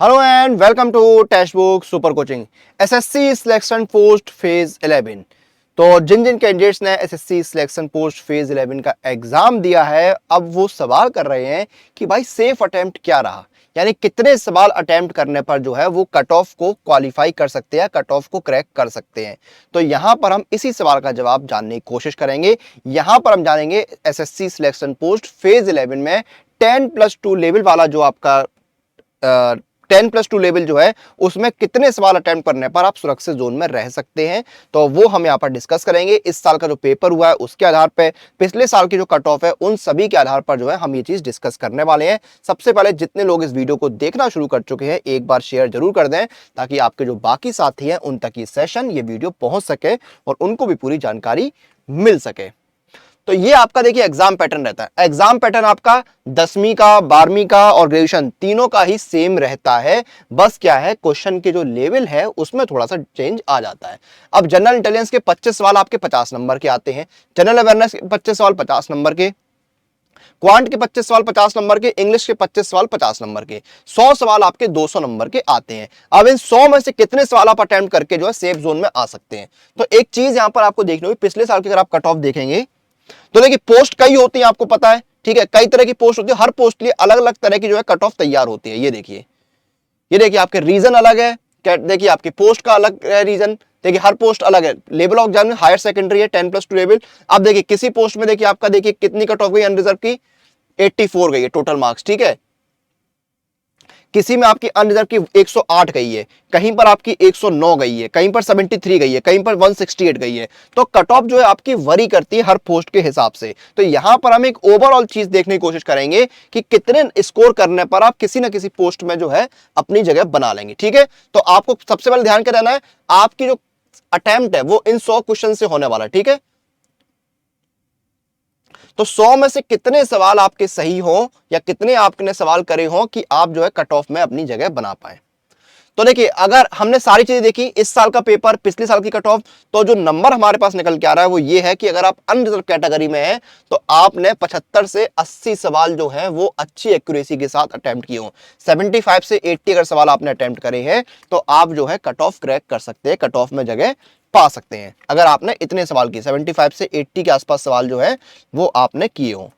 Hello and welcome to text book super coaching SSC selection post phase 11। तो जिन जिन candidates ने SSC selection post phase 11 का exam दिया है, अब वो सवाल कर रहे हैं कि भाई सेफ अटेम्प्ट क्या रहा, यानी कितने सवाल अटेम्प्ट करने पर जो है वो कट ऑफ को क्वालिफाई कर सकते हैं, कट ऑफ को क्रैक कर सकते हैं। तो यहां पर हम इसी सवाल का जवाब जानने की कोशिश करेंगे। यहां पर हम जानेंगे एसएससी सिलेक्शन पोस्ट फेज 11 में 10+2 लेवल वाला जो आपका 10+2 लेवल जो है उसमें कितने सवाल अटेम्प्ट करने पर आप सुरक्षित जोन में रह सकते हैं। तो वो हम यहाँ पर डिस्कस करेंगे। इस साल का जो पेपर हुआ है उसके आधार पर, पिछले साल की जो कट ऑफ है उन सभी के आधार पर जो है हम ये चीज डिस्कस करने वाले हैं। सबसे पहले जितने लोग इस वीडियो को देखना शुरू कर चुके हैं एक बार शेयर जरूर कर दें, ताकि आपके जो बाकी साथी हैं उन तक ये सेशन, ये वीडियो पहुंच सके और उनको भी पूरी जानकारी मिल सके। तो ये आपका देखिए एग्जाम पैटर्न रहता है। एग्जाम पैटर्न आपका 10वीं का, 12वीं का और ग्रेजुएशन तीनों का ही सेम रहता है। बस क्या है, क्वेश्चन के जो लेवल है उसमें थोड़ा सा चेंज आ जाता है। अब जनरल इंटेलिजेंस के 25 सवाल आपके 50 नंबर के आते हैं, जनरल अवेयरनेस के 25 सवाल 50 नंबर के, क्वांट के 25 सवाल 50 नंबर के, इंग्लिश के 25 सवाल 50 नंबर के, 100 सवाल आपके 200 नंबर के आते हैं। अब इन 100 में से कितने सवाल आप अटेम्प्ट करके जो है सेफ जोन में आ सकते हैं। तो एक चीज यहां पर आपको देखनी होगी, पिछले साल की अगर आप कट ऑफ देखेंगे तो देखिए पोस्ट कई होती है, आपको पता है, ठीक है, कई तरह की पोस्ट होती है। हर पोस्ट के लिए अलग अलग तरह की जो है कट ऑफ तैयार होती है। ये देखिए आपके रीजन अलग है, देखिए आपकी पोस्ट का अलग है रीजन, देखिए हर पोस्ट अलग है। लेवल ऑफ एग्जाम में हायर सेकेंडरी है 10+2 लेवल। अब देखिए किसी पोस्ट में देखिए आपका देखिए कितनी कट ऑफ गई अनरिजर्व की, 84 गई है टोटल मार्क्स, ठीक है। किसी में आपकी अनरिजर्व की 108 गई है, कहीं पर आपकी 109 गई है, कहीं पर 73 गई है, कहीं पर 168 गई है। तो कट ऑफ जो है आपकी वरी करती है हर पोस्ट के हिसाब से। तो यहां पर हम एक ओवरऑल चीज देखने की कोशिश करेंगे कि कितने स्कोर करने पर आप किसी ना किसी पोस्ट में जो है अपनी जगह बना लेंगे, ठीक है। तो आपको सबसे पहले ध्यान क्या रहना है, आपकी जो अटेम्प्ट है वो इन 100 क्वेश्चन से होने वाला है, ठीक है। तो 100 में से कितने सवाल आपके सही हो या कितने आपने सवाल करे हो कि आप जो है कट ऑफ में अपनी जगह बना पाए। तो देखिए अगर हमने सारी चीजें देखी, इस साल का पेपर, पिछले साल की कट ऑफ, तो जो नंबर हमारे पास निकल के आ रहा है वो ये है कि अगर आप अनरिजर्व कैटेगरी में हैं तो आपने 75 से 80 सवाल जो है वो अच्छी एक्यूरेसी के साथ अटेम्प्ट किए हो। 75 से 80 अगर सवाल आपने अटेम्प्ट करे हैं तो आप जो है कट ऑफ क्रैक कर सकते हैं, कट ऑफ में जगह पा सकते हैं। अगर आपने इतने सवाल किए, 75 से 80 के आसपास सवाल जो है वो आपने किए हो,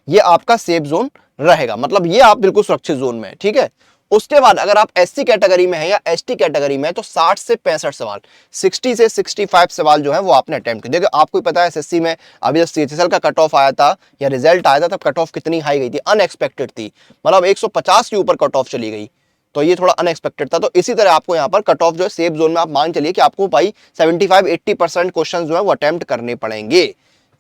ये आपका सेफ जोन रहेगा, मतलब ये आप बिल्कुल सुरक्षित जोन में है, ठीक है। उसके बाद अगर आप एससी कैटेगरी में है या एसटी कैटेगरी में है तो 60 से 65 सवाल, 60 से 65 सवाल जो है वो आपने अटेम्प्ट किए। देखिए आपको पता है एसएससी में अभी जब सीएचएसएल का कट ऑफ आया था या रिजल्ट आया था तब कट ऑफ कितनी हाई गई थी, अनएक्सपेक्टेड थी, मतलब 150 के ऊपर कट ऑफ चली गई। तो ये थोड़ा अनएक्सपेक्टेड था। तो इसी तरह आपको यहाँ पर कट ऑफ जो है सेफ जोन में आप मान चलिए कि आपको भाई 75-80% क्वेश्चन जो है वो अटेम्प्ट करने पड़ेंगे,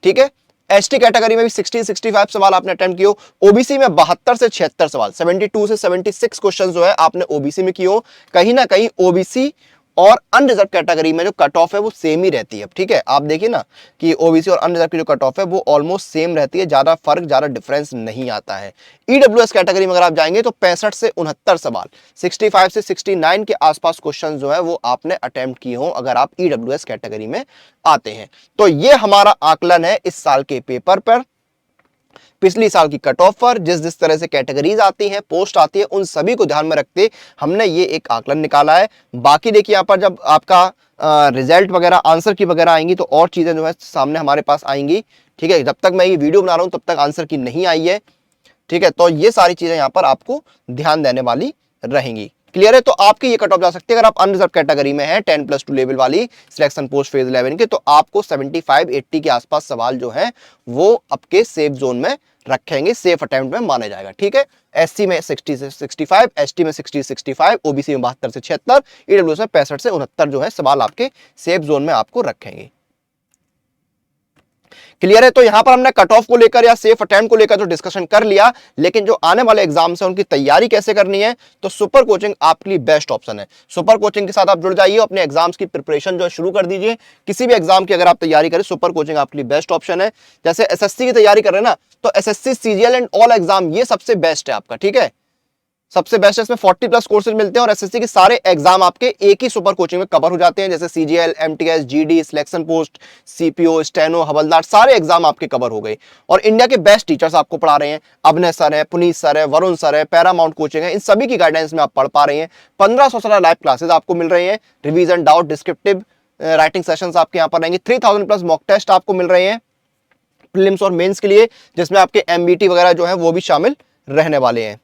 ठीक है। एसटी कैटेगरी में भी 60-65 सवाल आपने अटेम्प्ट किए। ओबीसी में 72 से 76 सवाल, 72 से 76 क्वेश्चन जो है आपने ओबीसी में किए। कहीं ना कहीं ओबीसी और अनरिजर्व कैटेगरी में जो कट ऑफ है वो सेम ही रहती है, ठीक है। आप देखिए ना कि ओबीसी और अनरिजर्व की जो कट ऑफ है वो ऑलमोस्ट सेम रहती है, ज्यादा फर्क, ज्यादा डिफरेंस नहीं आता है। ईडब्ल्यूएस कैटेगरी में अगर आप जाएंगे तो 65 से 69 सवाल, 65 से 69 के आसपास क्वेश्चन जो है वो आपने अटेम्प्ट किए हो अगर आप ईडब्ल्यूएस कैटेगरी में आते हैं। तो ये हमारा आकलन है इस साल के पेपर पर, पिछली साल की कट ऑफ पर जिस जिस तरह से कैटेगरीज आती हैं, पोस्ट आती है, उन सभी को ध्यान में रखते हमने ये एक आकलन निकाला है। बाकी देखिए यहाँ पर जब आपका रिजल्ट वगैरह, आंसर की वगैरह आएंगी तो और चीजें जो है सामने हमारे पास आएंगी, ठीक है। जब तक मैं ये वीडियो बना रहा हूं तब तक आंसर की नहीं आई है, ठीक है। तो ये सारी चीजें यहाँ पर आपको ध्यान देने वाली रहेंगी। क्लियर है। तो आपकी ये कट ऑफ जा सकती है अगर आप अनरिजर्व कैटेगरी में है 10+2 लेवल वाली सिलेक्शन पोस्ट फेज 11 के, तो आपको 75-80 के आसपास सवाल जो है वो आपके सेफ जोन में रखेंगे, सेफ अटेम्प्ट में माने जाएगा, ठीक है। एससी में 60 से 65, एसटी में 60 से 65, ओबीसी में 72 से 76, ईडब्ल्यूएस में 65 से 69 जो है सवाल आपके सेफ जोन में आपको रखेंगे। क्लियर है। तो यहां पर हमने कट ऑफ को लेकर या सेफ अटेम्प्ट को लेकर जो डिस्कशन कर लिया, लेकिन जो आने वाले एग्जाम्स है उनकी तैयारी कैसे करनी है, तो सुपर कोचिंग आपके लिए बेस्ट ऑप्शन है। सुपर कोचिंग के साथ आप जुड़ जाइए, अपने एग्जाम्स की प्रिपरेशन जो है शुरू कर दीजिए। किसी भी एग्जाम की अगर आप तैयारी करें, सुपर कोचिंग आपके लिए बेस्ट ऑप्शन है। जैसे एसएससी की तैयारी कर रहे हैं ना, तो SSC, CGL and all exam ये सबसे बेस्ट है आपका, ठीक है। सबसे बेस्ट है, इसमें 40+ कोर्सेज मिलते हैं और एसएससी के सारे एग्जाम आपके एक ही सुपर कोचिंग में कवर हो जाते हैं, जैसे CGL, MTS, GD, selection post, CPO, steno, हवलदार, सारे एग्जाम आपके कवर हो गए। और इंडिया के बेस्ट टीचर्स आपको पढ़ा रहे हैं, अभिनय सर है, पुनीत सर है, वरुण सर है, पैरामाउंट कोचिंग है, इन सभी की गाइडेंस में आप पढ़ पा रहे हैं। 1500 लाइव क्लासेस आपको मिल रहे हैं, revision, doubt, descriptive writing sessions आपके यहाँ पर रहेंगे। 3000+ मॉक टेस्ट आपको मिल रहे हैं प्रीलिम्स और मेंस के लिए, जिसमें आपके एमबीटी वगैरह जो है वो भी शामिल रहने वाले हैं।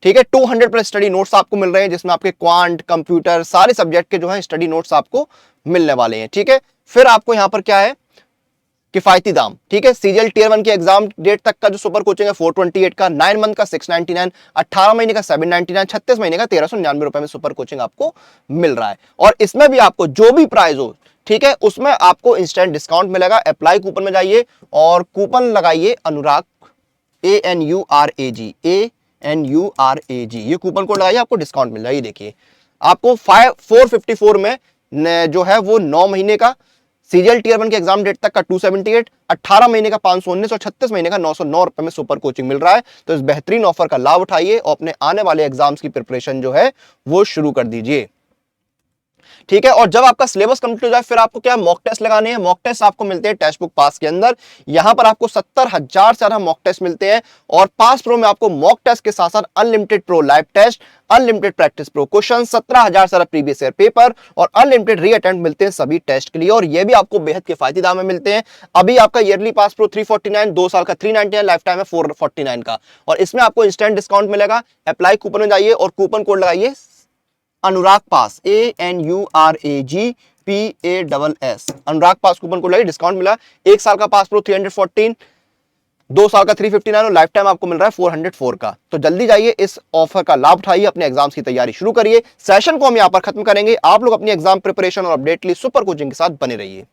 ठीक है, 200+ स्टडी नोट्स आपको मिल रहे हैं, जिसमें आपके क्वांट, कंप्यूटर, सारे सब्जेक्ट के जो है स्टडी नोट्स आपको मिलने वाले हैं। ठीक है, फिर आपको यहां पर क्या है, किफायती दाम। ठीक है, सीजीएल टियर 1 के एग्जाम डेट तक का जो सुपर कोचिंग है 428 का, 9 मंथ का 699, 18 महीने का 799, 36 महीने का 1399 रुपए में सुपर कोचिंग आपको मिल रहा है। और इसमें भी आपको जो भी प्राइस हो, ठीक है, उसमें आपको इंस्टेंट डिस्काउंट मिलेगा। अप्लाई कूपन में जाइए और कूपन लगाइए अनुराग, ANURAG, ANURAG, ये कूपन कोड लगाइए, आपको डिस्काउंट मिल जाएगी। देखिए आपको 454 में जो है वो 9 महीने का सीजीएल टियर 1 के एग्जाम डेट तक का 278, 18 महीने का 519 और 36 महीने का 909 रुपए में सुपर कोचिंग मिल रहा है। तो इस बेहतरीन ऑफर का लाभ उठाइए और अपने आने वाले एग्जाम्स की प्रिपरेशन जो है वो शुरू कर दीजिए। ठीक है, और जब आपका सिलेबस कंप्लीट हो जाए फिर आपको क्या मॉक टेस्ट लगाने हैं। मॉक टेस्ट आपको मिलते हैं टेक्स्ट बुक पास के अंदर। यहां पर आपको 70,000 से ज्यादा मॉक टेस्ट मिलते हैं और पास प्रो में आपको मॉक टेस्ट के साथ साथ unlimited pro live test, unlimited practice pro question, 17,000 से ज्यादा प्रीवियस ईयर पेपर और अनलिमिटेड री अटेम्प्ट मिलते हैं सभी टेस्ट के लिए। और ये भी आपको बेहद किफायती दाम में मिलते हैं। अभी आपका ईयरली पास प्रो 349, 2 साल का 399, लाइफ टाइम है 449 का। और इसमें आपको इंस्टेंट डिस्काउंट मिलेगा। अप्लाई कूपन में जाइए और कूपन कोड लगाइए अनुराग पास, ANURAGPASS, अनुराग पास कूपन कोड लगाइए, डिस्काउंट मिला। 1 साल का पास प्रो 314, 2 साल का 359 और लाइफ टाइम आपको मिल रहा है 404 का। तो जल्दी जाइए, इस ऑफर का लाभ उठाइए, अपने एग्जाम्स की तैयारी शुरू करिए। सेशन को हम यहां पर खत्म करेंगे। आप लोग अपनी एग्जाम प्रिपरेशन और अपडेट के लिए सुपर कोचिंग के साथ बने रहिए।